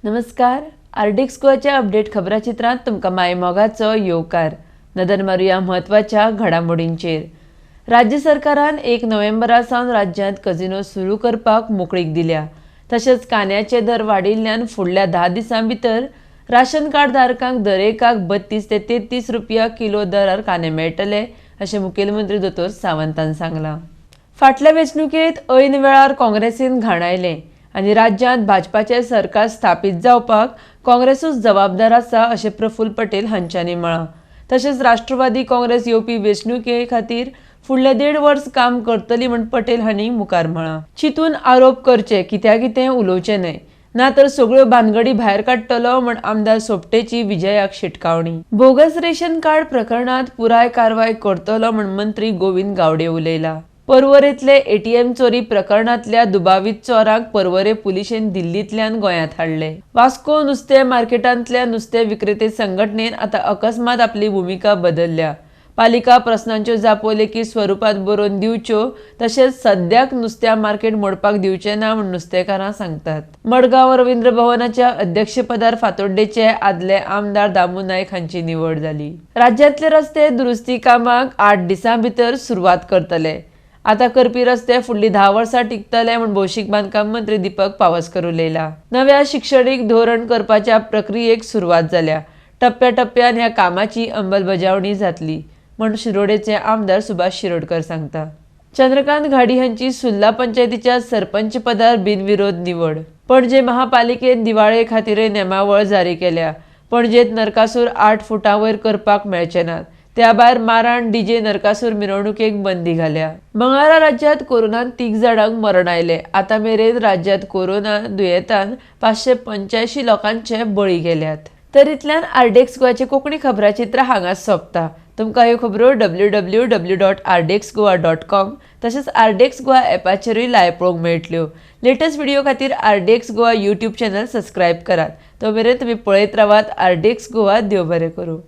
नमस्कार. आर्डिक्स गोवाच्या अपडेट खबराचित्रांत तुमकां माय मोगाचो येवकार. नदर मारुया म्हत्वाच्या घडामोडींचेर. राज्य सरकारान 1 नोव्हेंबरा सावन राज्यांत कजिनो सुरू करपाक मोकळीक दिल्या. तशेंच कांद्याचे दर वाडिल्ल्यान फुडल्या 10 दिसां भितर राशन कार्ड धारकांक दरेकाक 32 ते 33 रुपया किलो दरार कांदे मेळटले अशें मुखेलमंत्री दोतोर सावंतान सांगलां. फाटल्या वेंचणुकेंत ऐन वेळार काँग्रेसीन घाण आयलें आनी राज्यांत भाजपाचें सरकार स्थापीत जावपाक काँग्रेसूच जबाबदार आसा अशें प्रफुल्ल पटेल हांच्यांनी म्हळां. तशेंच राष्ट्रवादी काँग्रेस येवपी वेंचणुके खातीर फुडले 1.5 वर्स काम करतली म्हूण पटेल हांणी मुखार म्हळां. चिंतून आरोप करचे, कित्याकितें उलोवचें न्हय, ना तर सगळ्यो भानगडी भायर काडटलो म्हूण आमदार सोपटेची विजयाक शिटकावणी. बोगस रेशन कार्ड प्रकरणांत पुराय कारवाय करतलो म्हूण मंत्री गोविंद गावडे उलयला. पर्वरेंतले एटीएम चोरी प्रकरणांतल्या दुबावीत चोरांक पर्वरे पुलिशेन दिल्लींतल्यान गोंयांत हाडले. वास्को नुस्तें मार्केटांतल्या नुस्तें विक्रेते संघटनेन आतां अकस्मात आपली भुमिका बदलल्या. पालिका प्रस्नांच्यो जापो लेखी स्वरुपांत बरोवन दिवच्यो, तशेंच सद्याक नुस्त्या मार्केट मोडपाक दिवचें ना म्हूण नुस्तेकारां सांगतात. मडगांव रवींद्र भवनाच्या अध्यक्षपदार फातोड्डेचे आदले आमदार दामू नायक हांची निवड जाली. राज्यांतले रस्ते दुरुस्ती कामाक 8 दिसां भितर सुरवात करतले. आतां करपी रस्ते फुडलीं 10 वर्सां टिकतले म्हूण भौशीक बांदकाम मंत्री दीपक पावसकर उलयला. नव्या शिक्षणीक धोरण करपाच्या प्रक्रियेक सुरवात जाल्या. टप्प्याटप्प्यान ह्या कामाची अंमलबजावणी जातली म्हूण शिरोडेचे आमदार सुभाष शिरोडकर सांगता. चंद्रकांत घाडी हांची सुर्ला पंचायतीच्या सरपंच पदार बिनविरोध निवड. पणजे महापालिकेन दिवाळे खातीर नेमावळ जारी केल्या. पणजेंत नरकासूर 8 फुटां वयर करपाक मेळचे नात. त्या भायर माराण डीजे नरकासूर मिरवणुकेक बंदी घाल्या. मंगळारा राज्यांत कोरोनान 3 जाणांक मरण आयले. आतां मेरेन राज्यांत कोरोना दुयेंतान 585 लोकांचे बळी गेल्यात. तरींतल्यान आर्डेक्स गोवाचे कोंकणी खबराचित्र हांगाच सोंपता. तुमकां ह्यो खबरो www.ardexgoa.com तशेंच आर्डेक्स गोवा ॲपाचेरूय लायव्ह पळोवंक मेळटल्यो. लेटस्ट व्हिडिओ खातीर आर्डेक्स गोवा यूट्यूब चॅनल सबस्क्रायब करात. तो मेरेन तुमी पळयत रावात आर्डेक्स गोवा. देव बरें करूं.